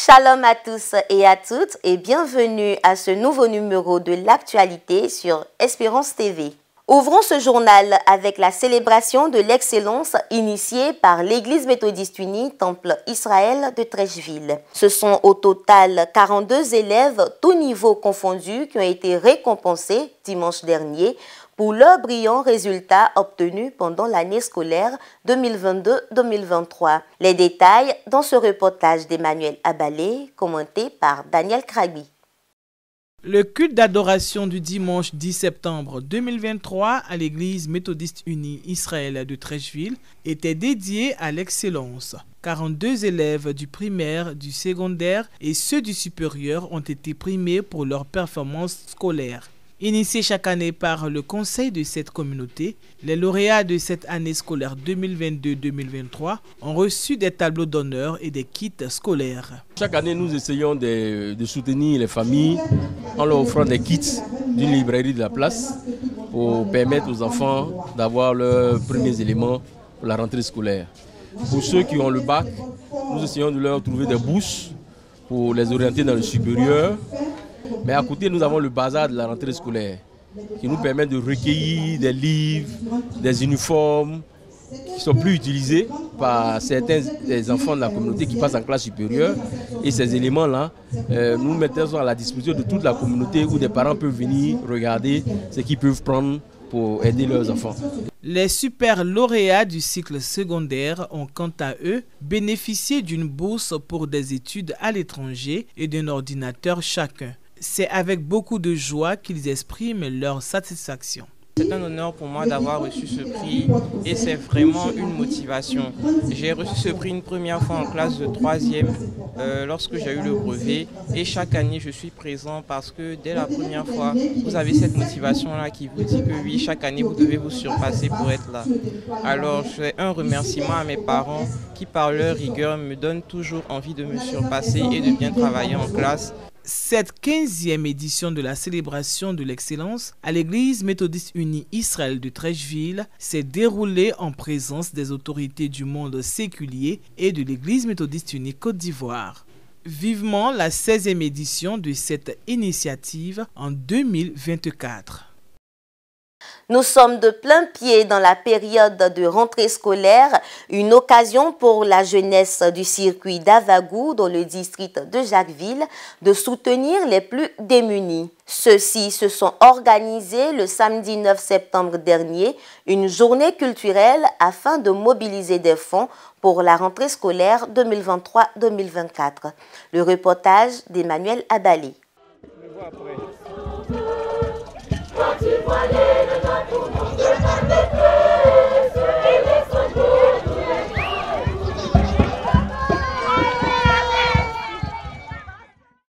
Shalom à tous et à toutes et bienvenue à ce nouveau numéro de l'actualité sur Espérance TV. Ouvrons ce journal avec la célébration de l'excellence initiée par l'Église méthodiste unie Temple Israël de Trècheville. Ce sont au total 42 élèves, tous niveaux confondus, qui ont été récompensés dimanche dernier pour leurs brillants résultats obtenus pendant l'année scolaire 2022-2023. Les détails dans ce reportage d'Emmanuel Abalé, commenté par Daniel Krabi. Le culte d'adoration du dimanche 10 septembre 2023 à l'église méthodiste unie Israël de Trècheville était dédié à l'excellence. 42 élèves du primaire, du secondaire et ceux du supérieur ont été primés pour leur performance scolaire. Initiés chaque année par le conseil de cette communauté, les lauréats de cette année scolaire 2022-2023 ont reçu des tableaux d'honneur et des kits scolaires. Chaque année, nous essayons de soutenir les familles en leur offrant des kits d'une librairie de la place pour permettre aux enfants d'avoir leurs premiers éléments pour la rentrée scolaire. Pour ceux qui ont le bac, nous essayons de leur trouver des bourses pour les orienter dans le supérieur. Mais à côté, nous avons le bazar de la rentrée scolaire qui nous permet de recueillir des livres, des uniformes qui ne sont plus utilisés par certains des enfants de la communauté qui passent en classe supérieure. Et ces éléments-là, nous mettons à la disposition de toute la communauté où des parents peuvent venir regarder ce qu'ils peuvent prendre pour aider leurs enfants. Les super lauréats du cycle secondaire ont quant à eux bénéficié d'une bourse pour des études à l'étranger et d'un ordinateur chacun. C'est avec beaucoup de joie qu'ils expriment leur satisfaction. C'est un honneur pour moi d'avoir reçu ce prix et c'est vraiment une motivation. J'ai reçu ce prix une première fois en classe de 3e lorsque j'ai eu le brevet et chaque année je suis présent parce que dès la première fois vous avez cette motivation-là qui vous dit que oui, chaque année vous devez vous surpasser pour être là. Alors je fais un remerciement à mes parents qui par leur rigueur me donnent toujours envie de me surpasser et de bien travailler en classe. Cette 15e édition de la célébration de l'excellence à l'église méthodiste unie Israël de Trècheville s'est déroulée en présence des autorités du monde séculier et de l'église méthodiste unie Côte d'Ivoire. Vivement la 16e édition de cette initiative en 2024. Nous sommes de plein pied dans la période de rentrée scolaire, une occasion pour la jeunesse du circuit d'Avagou dans le district de Jacquesville de soutenir les plus démunis. Ceux-ci se sont organisés le samedi 9 septembre dernier, une journée culturelle afin de mobiliser des fonds pour la rentrée scolaire 2023-2024. Le reportage d'Emmanuel Abalé.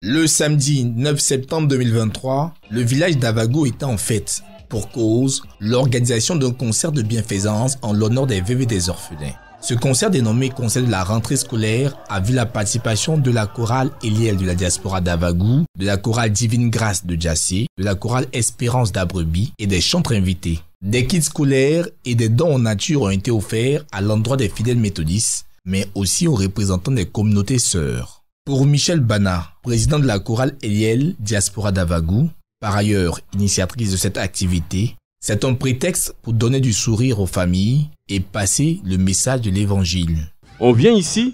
Le samedi 9 septembre 2023, le village d'Avagou était en fête. Pour cause, l'organisation d'un concert de bienfaisance en l'honneur des veuves et des orphelins. Ce concert dénommé concert de la rentrée scolaire a vu la participation de la chorale Eliel de la diaspora d'Avagou, de la chorale Divine Grâce de Djassé, de la chorale Espérance d'Abrebi et des chantres invités. Des kits scolaires et des dons en nature ont été offerts à l'endroit des fidèles méthodistes, mais aussi aux représentants des communautés sœurs. Pour Michel Bana, président de la chorale Eliel diaspora d'Avagou, par ailleurs initiatrice de cette activité, c'est un prétexte pour donner du sourire aux familles et passer le message de l'évangile. On vient ici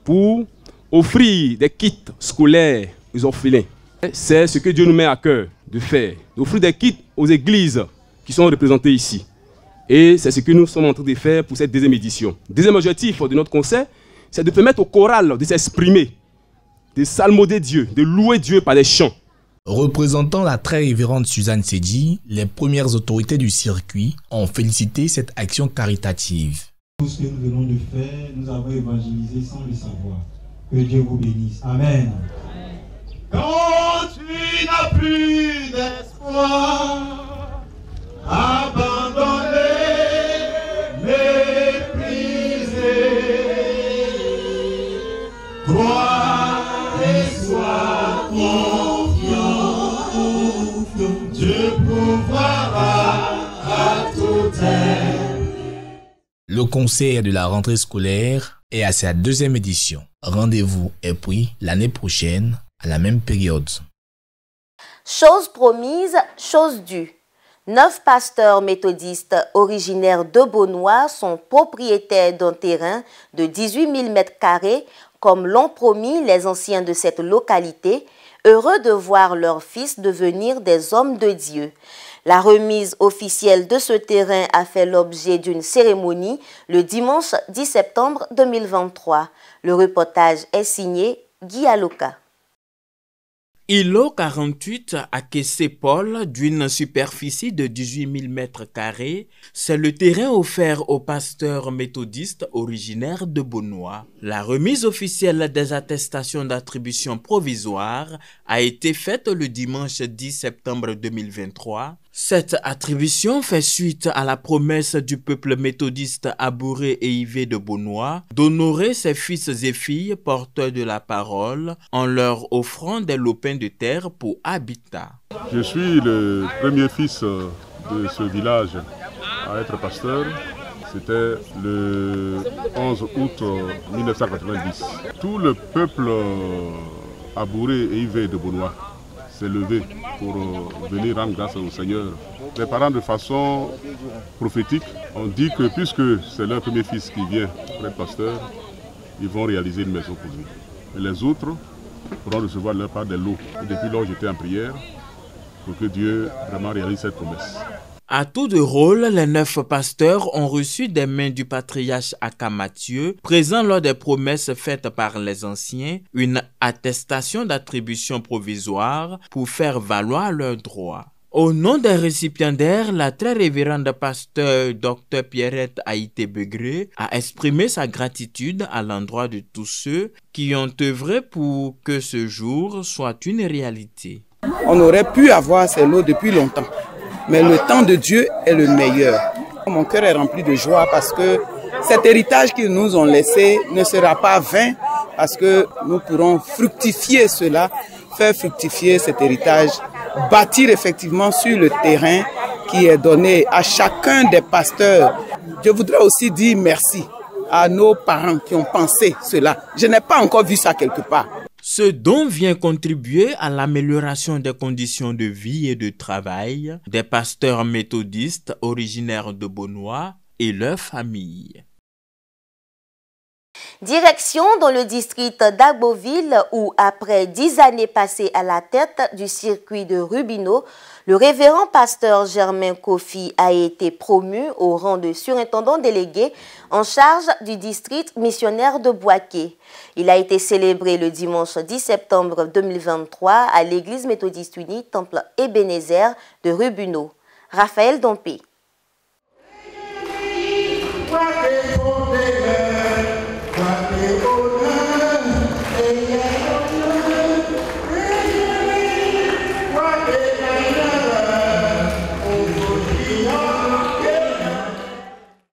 pour offrir des kits scolaires aux orphelins. C'est ce que Dieu nous met à cœur de faire, d'offrir des kits aux églises qui sont représentées ici. Et c'est ce que nous sommes en train de faire pour cette deuxième édition. Deuxième objectif de notre concert, c'est de permettre au choral de s'exprimer, de salmodier Dieu, de louer Dieu par des chants. Représentant la très révérende Suzanne Sédi, les premières autorités du circuit ont félicité cette action caritative. Tout ce que nous venons de faire, nous avons évangélisé sans le savoir. Que Dieu vous bénisse. Amen. Quand tu n'as plus d'espoir, abandonné, méprisé, crois et sois confiant, Dieu pourvoira à tout aide. Le concert de la rentrée scolaire est à sa deuxième édition. Rendez-vous est pris l'année prochaine à la même période. Chose promise, chose due. 9 pasteurs méthodistes originaires de Beaunois sont propriétaires d'un terrain de 18 000 m², comme l'ont promis les anciens de cette localité, heureux de voir leurs fils devenir des hommes de Dieu. La remise officielle de ce terrain a fait l'objet d'une cérémonie le dimanche 10 septembre 2023. Le reportage est signé Guy Aloka. Îlot 48 à Kessé-Paul, d'une superficie de 18 000 m², c'est le terrain offert aux pasteurs méthodistes originaires de Beaunois. La remise officielle des attestations d'attribution provisoire a été faite le dimanche 10 septembre 2023. Cette attribution fait suite à la promesse du peuple méthodiste Abouré et Yvé de Beaunois d'honorer ses fils et filles porteurs de la parole en leur offrant des lopins de terre pour habitat. Je suis le premier fils de ce village à être pasteur. C'était le 11 août 1990. Tout le peuple Abouré et Yvé de Beaunois s'est levé pour venir rendre grâce au Seigneur. Les parents, de façon prophétique, ont dit que puisque c'est leur premier fils qui vient pour être pasteur, ils vont réaliser une maison pour lui. Et les autres pourront recevoir de leur part des lots. Et depuis lors, j'étais en prière pour que Dieu vraiment réalise cette promesse. À tour de rôle, les 9 pasteurs ont reçu des mains du patriarche Aka Mathieu, présent lors des promesses faites par les anciens, une attestation d'attribution provisoire pour faire valoir leurs droits. Au nom des récipiendaires, la très révérende pasteur Dr Pierrette Haïté Begré a exprimé sa gratitude à l'endroit de tous ceux qui ont œuvré pour que ce jour soit une réalité. On aurait pu avoir ces lots depuis longtemps. Mais le temps de Dieu est le meilleur. Mon cœur est rempli de joie parce que cet héritage qu'ils nous ont laissé ne sera pas vain, parce que nous pourrons fructifier cela, faire fructifier cet héritage, bâtir effectivement sur le terrain qui est donné à chacun des pasteurs. Je voudrais aussi dire merci à nos parents qui ont pensé cela. Je n'ai pas encore vu ça quelque part. Ce don vient contribuer à l'amélioration des conditions de vie et de travail des pasteurs méthodistes originaires de Beaunois et leurs familles. Direction dans le district d'Agboville où, après 10 années passées à la tête du circuit de Rubino, le révérend pasteur Germain Kofi a été promu au rang de surintendant délégué en charge du district missionnaire de Boaké. Il a été célébré le dimanche 10 septembre 2023 à l'église méthodiste unie Temple Ebenezer de Rubino. Raphaël Dompé.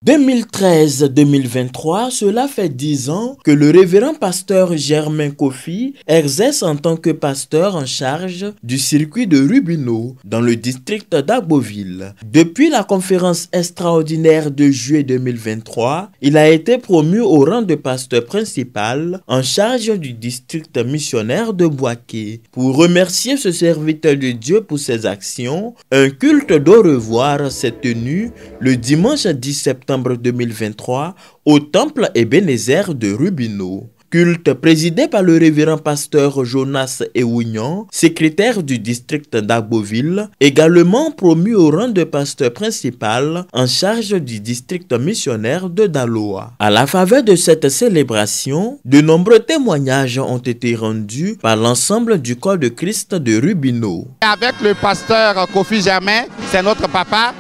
2013-2023, cela fait 10 ans que le révérend pasteur Germain Kofi exerce en tant que pasteur en charge du circuit de Rubino dans le district d'Agboville. Depuis la conférence extraordinaire de juillet 2023, il a été promu au rang de pasteur principal en charge du district missionnaire de Boaké. Pour remercier ce serviteur de Dieu pour ses actions, un culte d'au revoir s'est tenu le dimanche 10 septembre 2023 au temple Ebenezer de Rubino. Culte présidé par le révérend pasteur Jonas Eougnan, secrétaire du district d'Agboville, également promu au rang de pasteur principal en charge du district missionnaire de Daloa. À la faveur de cette célébration, de nombreux témoignages ont été rendus par l'ensemble du corps de Christ de Rubino. Avec le pasteur Kofi Germain, c'est notre papa.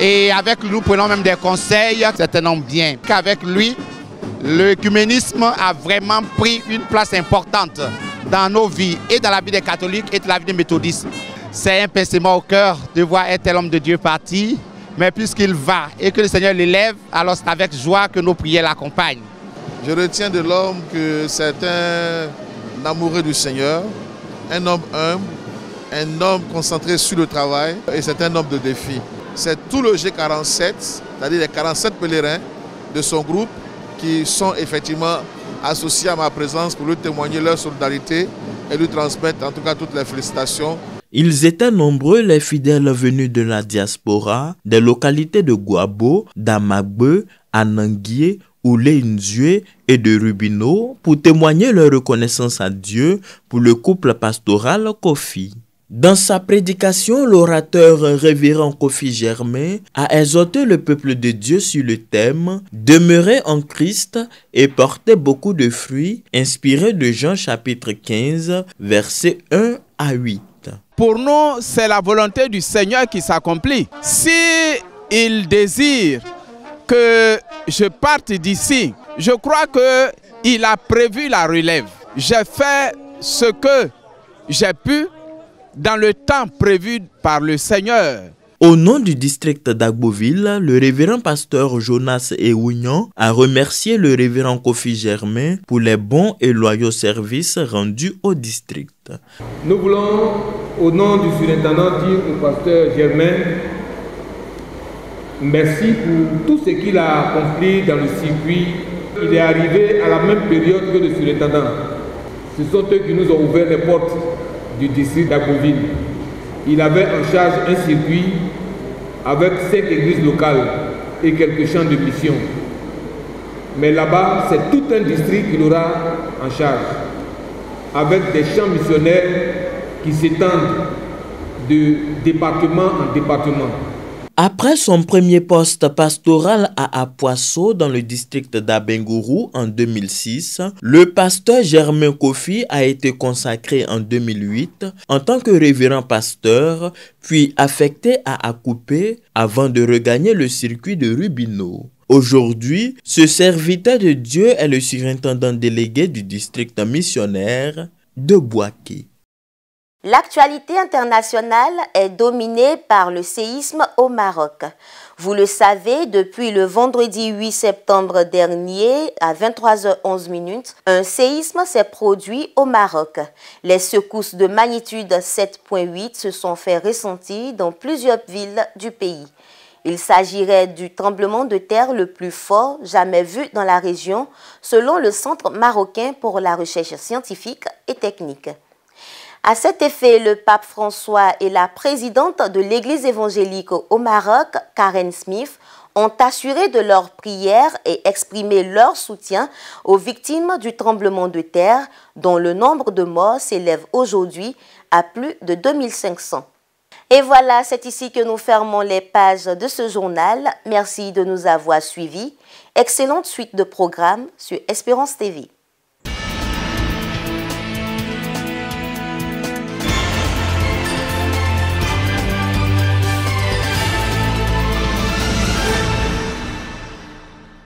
Et avec lui, nous prenons même des conseils. C'est un homme bien. Qu'avec lui, l'œcuménisme a vraiment pris une place importante dans nos vies et dans la vie des catholiques et dans la vie des méthodistes. C'est un pincement au cœur de voir un tel homme de Dieu parti. Mais puisqu'il va et que le Seigneur l'élève, alors c'est avec joie que nos prières l'accompagnent. Je retiens de l'homme que c'est un amoureux du Seigneur, un homme humble, un homme concentré sur le travail et c'est un homme de défi. C'est tout le G47, c'est-à-dire les 47 pèlerins de son groupe qui sont effectivement associés à ma présence pour lui témoigner leur solidarité et lui transmettre en tout cas toutes les félicitations. Ils étaient nombreux les fidèles venus de la diaspora, des localités de Guabo, d'Amagbe, Ananguié, Oulé-Nzue et de Rubino pour témoigner leur reconnaissance à Dieu pour le couple pastoral Kofi. Dans sa prédication, l'orateur révérend Kofi Germain a exhorté le peuple de Dieu sur le thème « Demeurer en Christ et porter beaucoup de fruits » inspiré de Jean chapitre 15, versets 1 à 8. Pour nous, c'est la volonté du Seigneur qui s'accomplit. Si il désire que je parte d'ici, je crois qu'il a prévu la relève. J'ai fait ce que j'ai pu dans le temps prévu par le Seigneur. Au nom du district d'Agboville, le révérend pasteur Jonas Eounian a remercié le révérend Kofi Germain pour les bons et loyaux services rendus au district. Nous voulons, au nom du surintendant, dire au pasteur Germain, merci pour tout ce qu'il a accompli dans le circuit. Il est arrivé à la même période que le surintendant. Ce sont eux qui nous ont ouvert les portes du district d'Agboville. Il avait en charge un circuit avec 5 églises locales et quelques champs de mission. Mais là-bas, c'est tout un district qu'il aura en charge, avec des champs missionnaires qui s'étendent de département en département. Après son premier poste pastoral à Apoasso dans le district d'Abengourou en 2006, le pasteur Germain Kofi a été consacré en 2008 en tant que révérend pasteur, puis affecté à Akupé avant de regagner le circuit de Rubino. Aujourd'hui, ce serviteur de Dieu est le surintendant délégué du district missionnaire de Bouaké. L'actualité internationale est dominée par le séisme au Maroc. Vous le savez, depuis le vendredi 8 septembre dernier à 23h11, un séisme s'est produit au Maroc. Les secousses de magnitude 7.8 se sont fait ressentir dans plusieurs villes du pays. Il s'agirait du tremblement de terre le plus fort jamais vu dans la région, selon le Centre marocain pour la recherche scientifique et technique. À cet effet, le pape François et la présidente de l'Église évangélique au Maroc, Karen Smith, ont assuré de leur prière et exprimé leur soutien aux victimes du tremblement de terre, dont le nombre de morts s'élève aujourd'hui à plus de 2500. Et voilà, c'est ici que nous fermons les pages de ce journal. Merci de nous avoir suivis. Excellente suite de programmes sur Espérance TV.